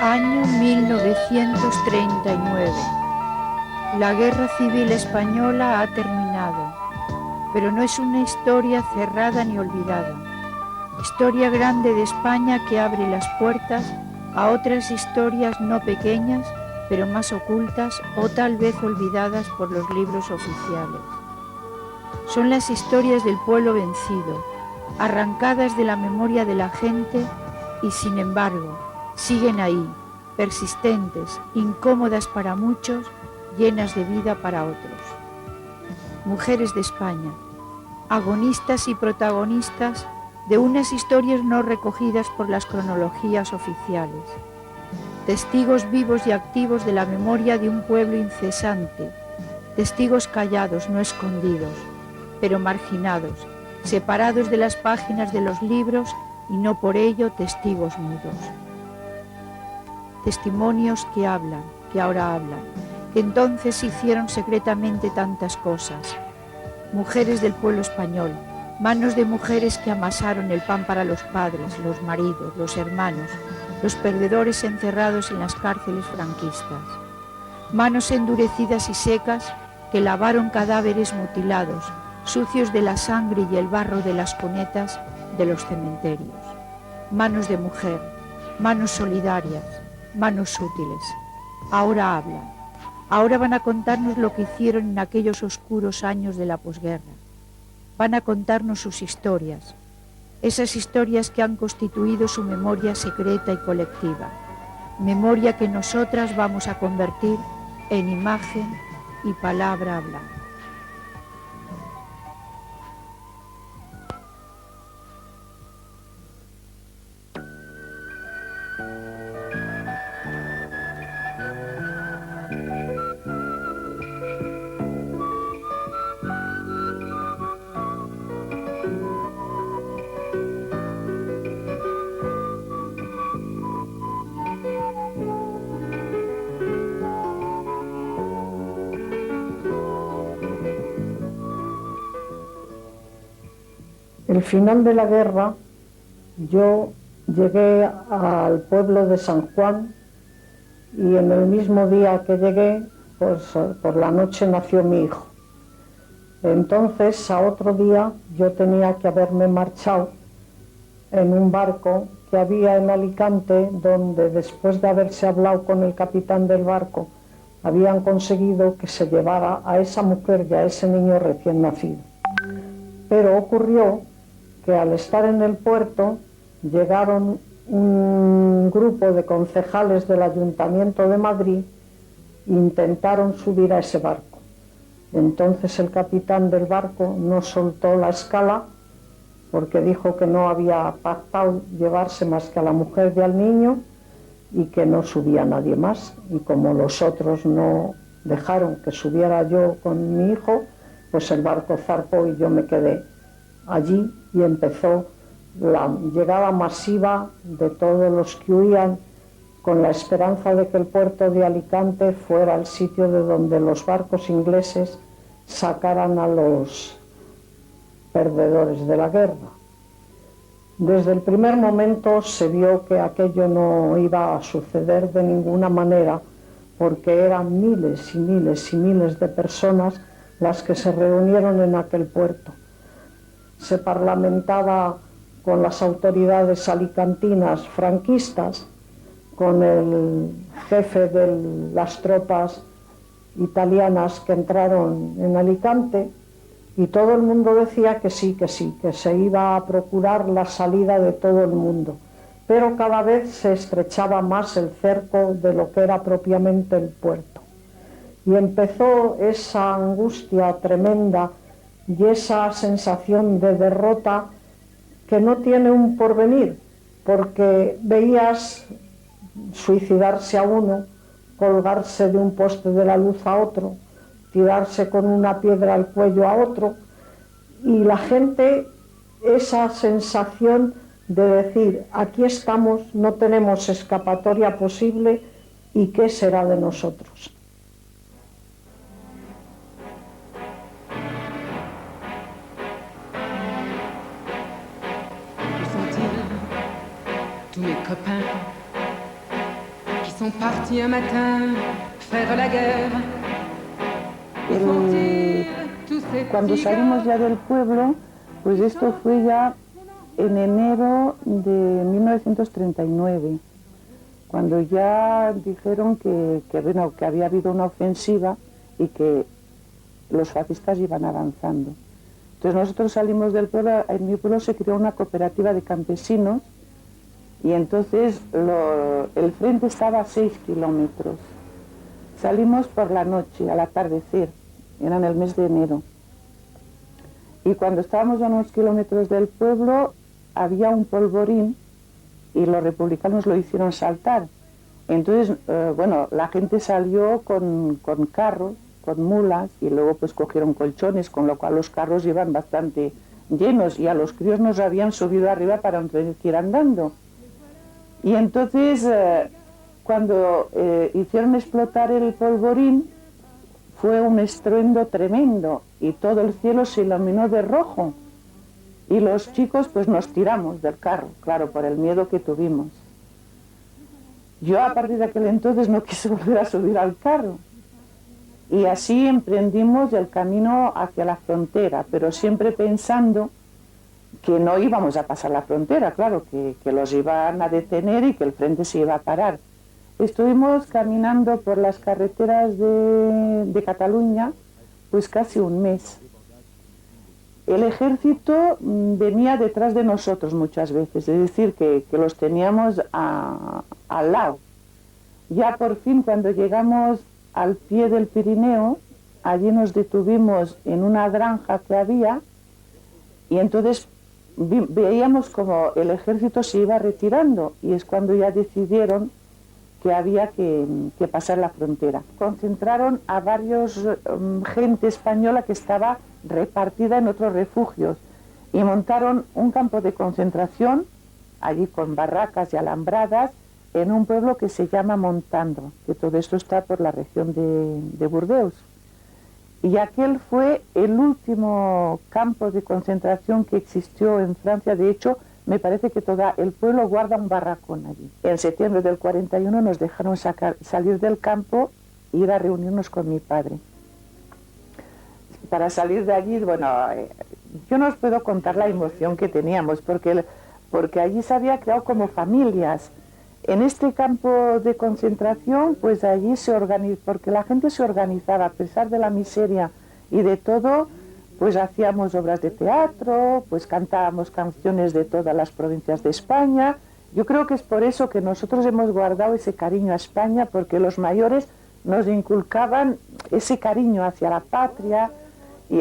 Año 1939. La Guerra Civil Española ha terminado, pero no es una historia cerrada ni olvidada. Historia grande de España que abre las puertas a otras historias no pequeñas, pero más ocultas o tal vez olvidadas por los libros oficiales. Son las historias del pueblo vencido, arrancadas de la memoria de la gente y sin embargo siguen ahí, persistentes, incómodas para muchos, llenas de vida para otros. Mujeres de España, agonistas y protagonistas de unas historias no recogidas por las cronologías oficiales. Testigos vivos y activos de la memoria de un pueblo incesante, testigos callados, no escondidos, pero marginados, separados de las páginas de los libros y no por ello testigos mudos. Testimonios que hablan, que ahora hablan, que entonces hicieron secretamente tantas cosas. Mujeres del pueblo español, manos de mujeres que amasaron el pan para los padres, los maridos, los hermanos, los perdedores encerrados en las cárceles franquistas. Manos endurecidas y secas que lavaron cadáveres mutilados, sucios de la sangre y el barro de las cunetas de los cementerios. Manos de mujer, manos solidarias, manos útiles. Ahora hablan. Ahora van a contarnos lo que hicieron en aquellos oscuros años de la posguerra. Van a contarnos sus historias, esas historias que han constituido su memoria secreta y colectiva, memoria que nosotras vamos a convertir en imagen y palabra hablada. El final de la guerra, yo llegué al pueblo de San Juan y en el mismo día que llegué, pues por la noche nació mi hijo. Entonces, a otro día, yo tenía que haberme marchado en un barco que había en Alicante, donde después de haberse hablado con el capitán del barco, habían conseguido que se llevara a esa mujer y a ese niño recién nacido. Pero ocurrió que al estar en el puerto llegaron un grupo de concejales del Ayuntamiento de Madrid e intentaron subir a ese barco. Entonces el capitán del barco no soltó la escala porque dijo que no había pactado llevarse más que a la mujer y al niño y que no subía nadie más. Y como los otros no dejaron que subiera yo con mi hijo, pues el barco zarpó y yo me quedé allí y empezó la llegada masiva de todos los que huían con la esperanza de que el puerto de Alicante fuera el sitio de donde los barcos ingleses sacaran a los perdedores de la guerra. Desde el primer momento se vio que aquello no iba a suceder de ninguna manera, porque eran miles y miles y miles de personas las que se reunieron en aquel puerto. Se parlamentaba con las autoridades alicantinas franquistas, con el jefe de las tropas italianas que entraron en Alicante, y todo el mundo decía que sí, que se iba a procurar la salida de todo el mundo. Pero cada vez se estrechaba más el cerco de lo que era propiamente el puerto. Y empezó esa angustia tremenda y esa sensación de derrota que no tiene un porvenir, porque veías suicidarse a uno, colgarse de un poste de la luz a otro, tirarse con una piedra al cuello a otro, y la gente, esa sensación de decir, aquí estamos, no tenemos escapatoria posible, ¿y qué será de nosotros? Tous mes copains sont partis un matin faire la guerre. Cuando salimos ya del pueblo, pues esto fue ya en enero de 1939, cuando ya dijeron que había habido una ofensiva y que los fascistas iban avanzando. Entonces nosotros salimos del pueblo, en mi pueblo se creó una cooperativa de campesinos y entonces el frente estaba a 6 kilómetros. Salimos por la noche, al atardecer, era en el mes de enero. Y cuando estábamos a unos kilómetros del pueblo, había un polvorín y los republicanos lo hicieron saltar. Entonces, la gente salió con carros, con mulas, y luego pues cogieron colchones, con lo cual los carros iban bastante llenos y a los críos nos habían subido arriba para no tener que ir andando. Y entonces, cuando hicieron explotar el polvorín, fue un estruendo tremendo y todo el cielo se iluminó de rojo. Y los chicos pues nos tiramos del carro, claro, por el miedo que tuvimos. Yo a partir de aquel entonces no quise volver a subir al carro. Y así emprendimos el camino hacia la frontera, pero siempre pensando que no íbamos a pasar la frontera, claro, que los iban a detener y que el frente se iba a parar. Estuvimos caminando por las carreteras de Cataluña pues casi un mes. El ejército venía detrás de nosotros muchas veces, es decir, que los teníamos al lado. Ya por fin, cuando llegamos al pie del Pirineo, allí nos detuvimos en una granja que había y entonces veíamos como el ejército se iba retirando y es cuando ya decidieron que había que pasar la frontera. Concentraron a varios gente española que estaba repartida en otros refugios y montaron un campo de concentración allí con barracas y alambradas en un pueblo que se llama Montando, que todo esto está por la región de Burdeos. Y aquel fue el último campo de concentración que existió en Francia. De hecho, me parece que todo el pueblo guarda un barracón allí. En septiembre del 41 nos dejaron salir del campo e ir a reunirnos con mi padre. Para salir de allí, yo no os puedo contar la emoción que teníamos, porque allí se había creado como familias. En este campo de concentración, pues allí se organizó, porque la gente se organizaba, a pesar de la miseria y de todo, pues hacíamos obras de teatro, pues cantábamos canciones de todas las provincias de España. Yo creo que es por eso que nosotros hemos guardado ese cariño a España, porque los mayores nos inculcaban ese cariño hacia la patria. Y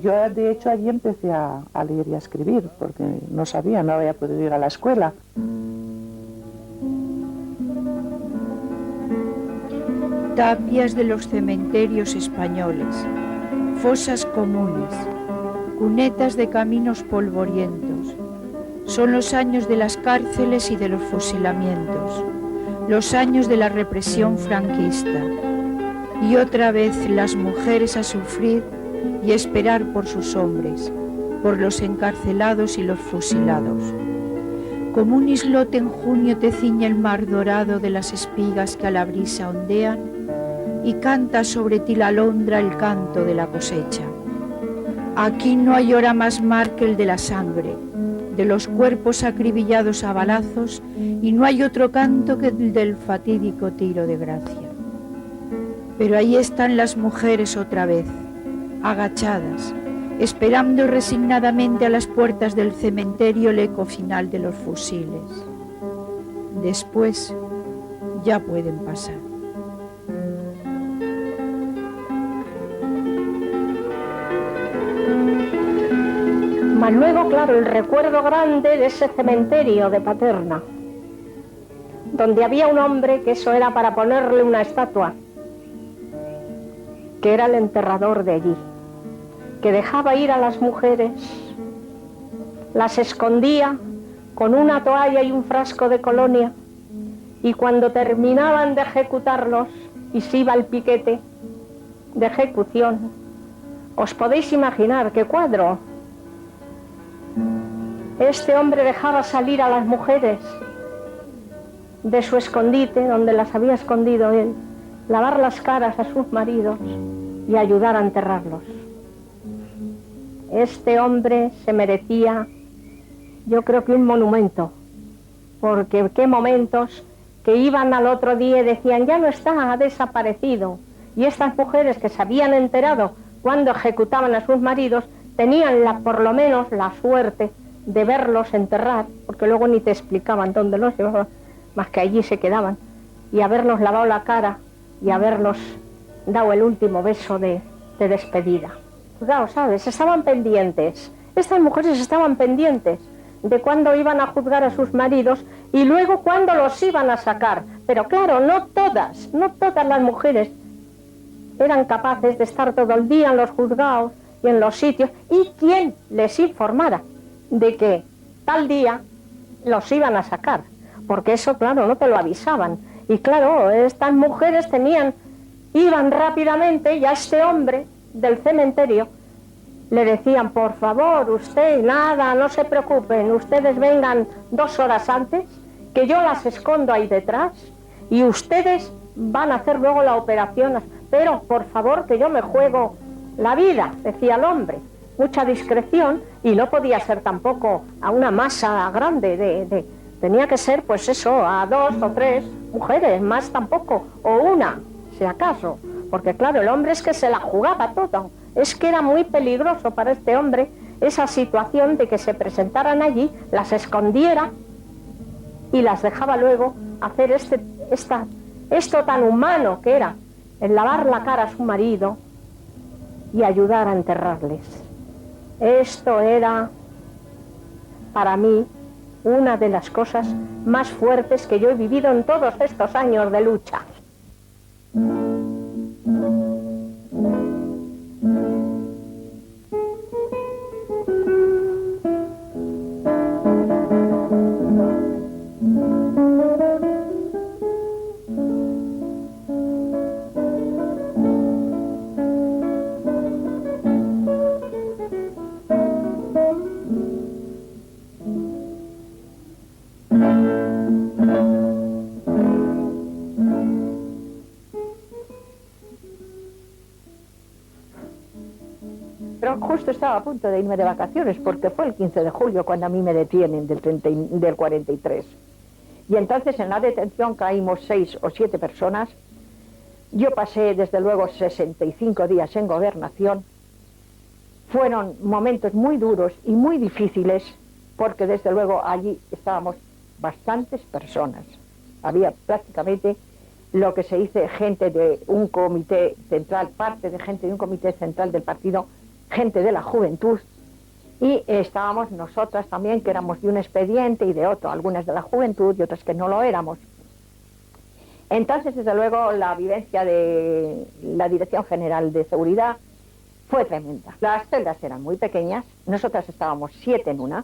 yo de hecho allí empecé a leer y a escribir, porque no había podido ir a la escuela. Tapias de los cementerios españoles, fosas comunes, cunetas de caminos polvorientos. Son los años de las cárceles y de los fusilamientos, los años de la represión franquista. Y otra vez las mujeres a sufrir y esperar por sus hombres, por los encarcelados y los fusilados. Como un islote en junio te ciñe el mar dorado de las espigas que a la brisa ondean y canta sobre ti la alondra el canto de la cosecha. Aquí no hay hora más mar que el de la sangre, de los cuerpos acribillados a balazos, y no hay otro canto que el del fatídico tiro de gracia. Pero ahí están las mujeres otra vez, agachadas, esperando resignadamente a las puertas del cementerio el eco final de los fusiles. Después ya pueden pasar. Mas luego, claro, el recuerdo grande de ese cementerio de Paterna, donde había un hombre que eso era para ponerle una estatua, que era el enterrador de allí, que dejaba ir a las mujeres, las escondía con una toalla y un frasco de colonia, y cuando terminaban de ejecutarlos y se iba el piquete de ejecución, os podéis imaginar qué cuadro. Este hombre dejaba salir a las mujeres de su escondite, donde las había escondido él, lavar las caras a sus maridos y ayudar a enterrarlos. Este hombre se merecía, yo creo que un monumento, porque qué momentos que iban al otro día y decían, ya no está, ha desaparecido. Y estas mujeres que se habían enterado cuando ejecutaban a sus maridos, tenían por lo menos la suerte de verlos enterrar, porque luego ni te explicaban dónde los llevaban, más que allí se quedaban, y haberlos lavado la cara y haberlos dado el último beso de despedida. Claro, ¿sabes? Estaban pendientes, estas mujeres estaban pendientes de cuándo iban a juzgar a sus maridos y luego cuándo los iban a sacar. Pero claro, no todas las mujeres eran capaces de estar todo el día en los juzgados y en los sitios, y quién les informara de que tal día los iban a sacar, porque eso, claro, no te lo avisaban. Y claro, estas mujeres iban rápidamente, y a este hombre del cementerio le decían, por favor, usted, nada, no se preocupen, ustedes vengan 2 horas antes, que yo las escondo ahí detrás, y ustedes van a hacer luego la operación, pero por favor, que yo me juego la vida, decía el hombre. Mucha discreción, y no podía ser tampoco a una masa grande, tenía que ser, pues eso, a 2 o 3 mujeres, más tampoco, o una, si acaso, porque claro, el hombre es que se la jugaba todo. Es que era muy peligroso para este hombre esa situación de que se presentaran allí, las escondiera y las dejaba luego hacer esto tan humano que era el lavar la cara a su marido y ayudar a enterrarles. Esto era para mí una de las cosas más fuertes que yo he vivido en todos estos años de lucha. Pero justo estaba a punto de irme de vacaciones, porque fue el 15 de julio cuando a mí me detienen del 43. Y entonces en la detención caímos 6 o 7 personas. Yo pasé desde luego 65 días en gobernación. Fueron momentos muy duros y muy difíciles, porque desde luego allí estábamos bastantes personas. Había prácticamente lo que se dice gente de un comité central, parte de gente de un comité central del partido, gente de la juventud, y estábamos nosotras también, que éramos de un expediente y de otro, algunas de la juventud y otras que no lo éramos. Entonces, desde luego, la vivencia de la Dirección General de Seguridad fue tremenda. Las celdas eran muy pequeñas, nosotras estábamos 7 en una,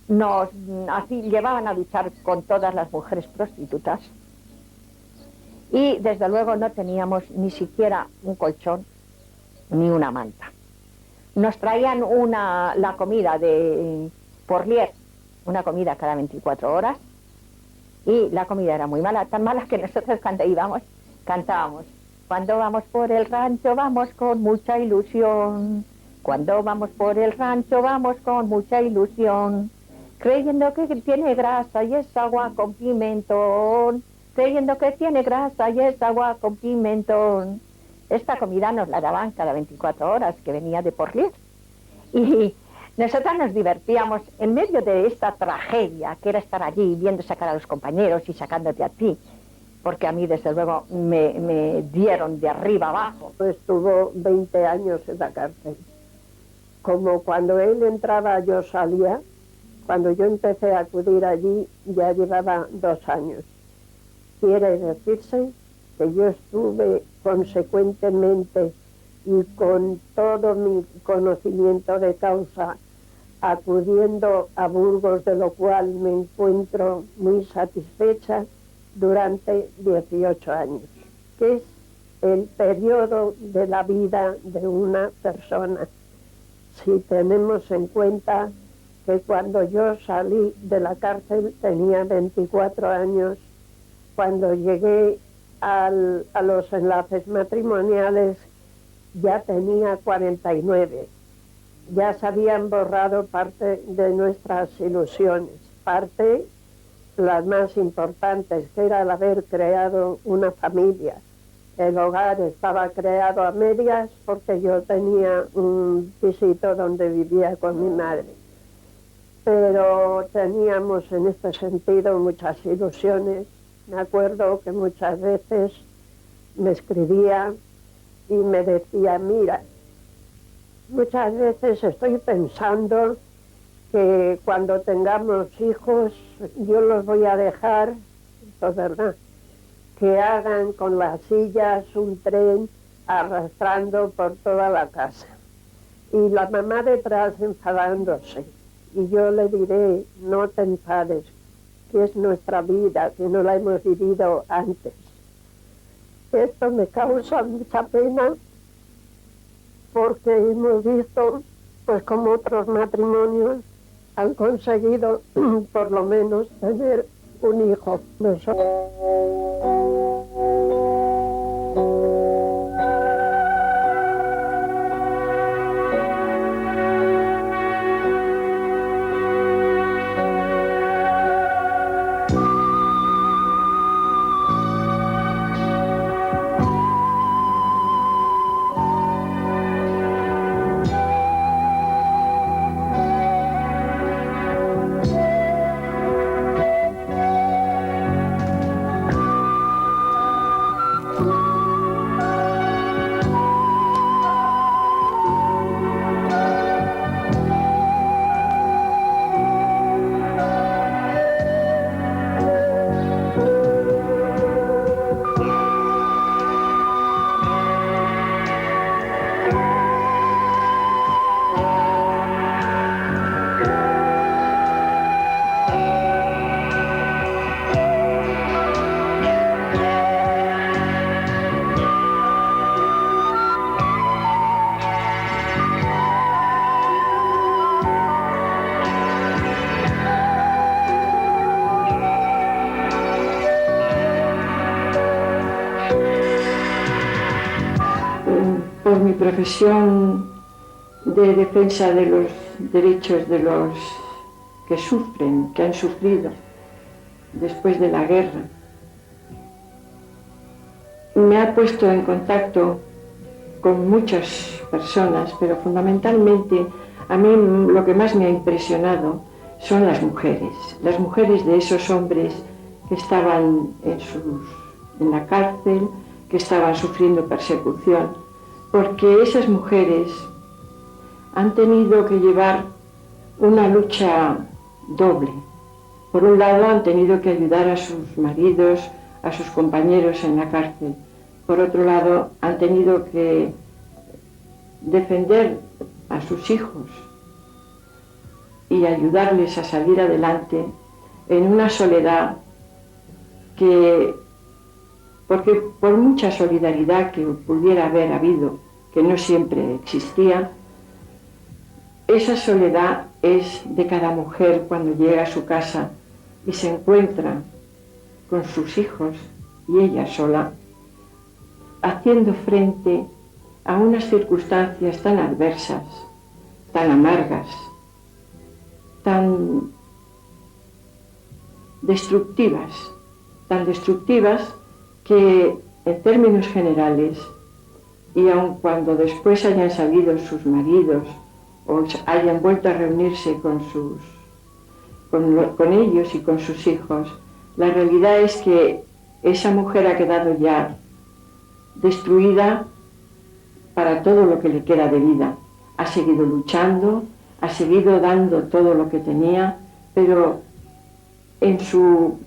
nos llevaban a luchar con todas las mujeres prostitutas, y desde luego no teníamos ni siquiera un colchón ni una manta. Nos traían la comida de Porlier, una comida cada 24 horas, y la comida era muy mala, tan mala que nosotros cuando íbamos cantábamos: cuando vamos por el rancho vamos con mucha ilusión, cuando vamos por el rancho vamos con mucha ilusión, creyendo que tiene grasa y es agua con pimentón, creyendo que tiene grasa y es agua con pimentón. Esta comida nos la daban cada 24 horas, que venía de Porlier. Y nosotras nos divertíamos en medio de esta tragedia, que era estar allí viendo sacar a los compañeros y sacándote a ti, porque a mí, desde luego, me dieron de arriba abajo. Estuvo 20 años en la cárcel. Como cuando él entraba yo salía, cuando yo empecé a acudir allí ya llevaba 2 años. Quiere decirse que yo estuve consecuentemente y con todo mi conocimiento de causa acudiendo a Burgos, de lo cual me encuentro muy satisfecha durante 18 años, que es el periodo de la vida de una persona. Si tenemos en cuenta que cuando yo salí de la cárcel tenía 24 años, cuando llegué a los enlaces matrimoniales ya tenía 49. Ya se habían borrado parte de nuestras ilusiones, parte, las más importantes, que era el haber creado una familia. El hogar estaba creado a medias porque yo tenía un pisito donde vivía con mi madre. Pero teníamos en este sentido muchas ilusiones. Me acuerdo que muchas veces me escribía y me decía, mira, muchas veces estoy pensando que cuando tengamos hijos yo los voy a dejar, esto es verdad, que hagan con las sillas un tren arrastrando por toda la casa. Y la mamá detrás enfadándose. Y yo le diré, no te enfades, que es nuestra vida, que no la hemos vivido antes. Esto me causa mucha pena porque hemos visto, pues como otros matrimonios han conseguido por lo menos tener un hijo. Por mi profesión de defensa de los derechos de los que sufren, que han sufrido después de la guerra, me ha puesto en contacto con muchas personas, pero fundamentalmente a mí lo que más me ha impresionado son las mujeres de esos hombres que estaban en la cárcel, que estaban sufriendo persecución, porque esas mujeres han tenido que llevar una lucha doble. Por un lado han tenido que ayudar a sus maridos, a sus compañeros en la cárcel. Por otro lado han tenido que defender a sus hijos y ayudarles a salir adelante en una soledad porque por mucha solidaridad que pudiera haber habido, que no siempre existía, esa soledad es de cada mujer cuando llega a su casa y se encuentra con sus hijos y ella sola, haciendo frente a unas circunstancias tan adversas, tan amargas, tan destructivas que en términos generales, y aun cuando después hayan salido sus maridos o hayan vuelto a reunirse con ellos y con sus hijos, la realidad es que esa mujer ha quedado ya destruida para todo lo que le queda de vida. Ha seguido luchando, ha seguido dando todo lo que tenía, pero en su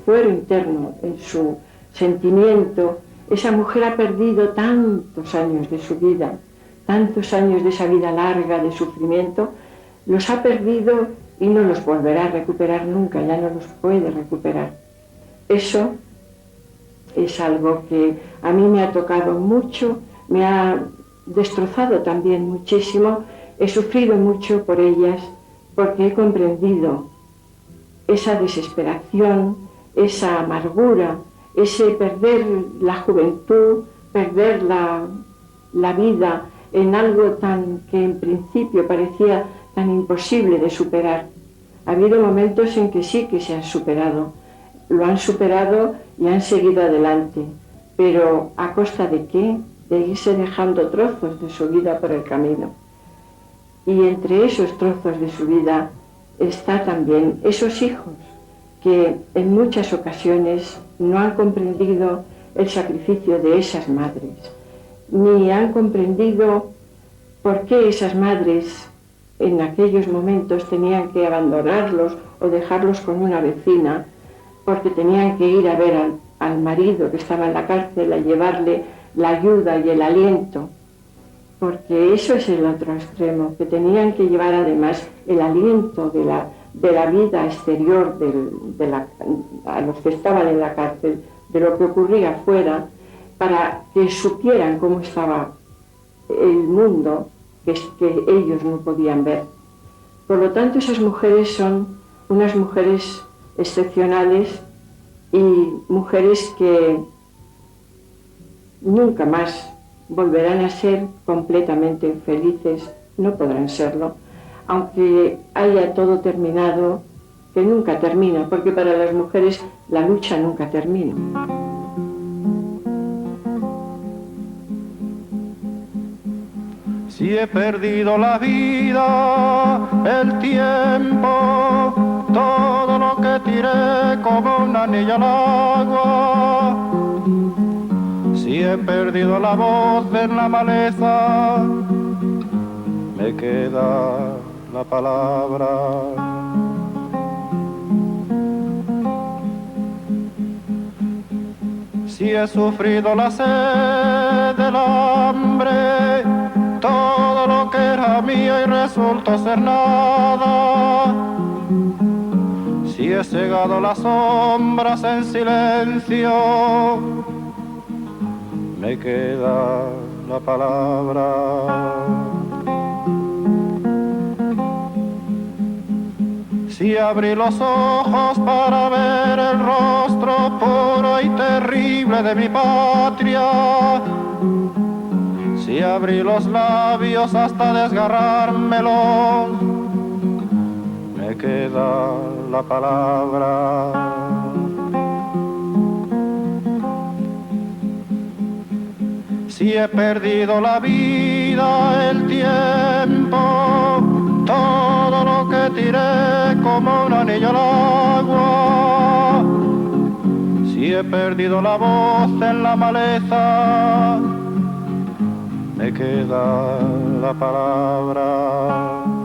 fuero interno, en su sentimiento, esa mujer ha perdido tantos años de su vida, tantos años de esa vida larga de sufrimiento, los ha perdido y no los volverá a recuperar nunca, ya no los puede recuperar. Eso es algo que a mí me ha tocado mucho, me ha destrozado también muchísimo, he sufrido mucho por ellas, porque he comprendido esa desesperación, esa amargura, ese perder la juventud, perder la vida en algo que en principio parecía tan imposible de superar. Ha habido momentos en que sí que se han superado, lo han superado y han seguido adelante, pero ¿a costa de qué? De irse dejando trozos de su vida por el camino. Y entre esos trozos de su vida está también esos hijos que en muchas ocasiones no han comprendido el sacrificio de esas madres, ni han comprendido por qué esas madres en aquellos momentos tenían que abandonarlos o dejarlos con una vecina, porque tenían que ir a ver al marido que estaba en la cárcel, a llevarle la ayuda y el aliento, porque eso es el otro extremo, que tenían que llevar además el aliento de la vida exterior a los que estaban en la cárcel, de lo que ocurría afuera, para que supieran cómo estaba el mundo que ellos no podían ver. Por lo tanto, esas mujeres son unas mujeres excepcionales y mujeres que nunca más volverán a ser completamente felices, no podrán serlo, aunque haya todo terminado, que nunca termina, porque para las mujeres la lucha nunca termina. Si he perdido la vida, el tiempo, todo lo que tiré como una anilla al agua. Si he perdido la voz en la maleza, me queda la palabra. Si he sufrido la sed del hambre, todo lo que era mío y resultó ser nada. Si he cegado las sombras en silencio, me queda la palabra. Si abrí los ojos para ver el rostro puro y terrible de mi patria, si abrí los labios hasta desgarrármelos, me queda la palabra. Si he perdido la vida, el tiempo, todo lo que tiré como un anillo al agua. Si he perdido la voz en la maleza, me queda la palabra.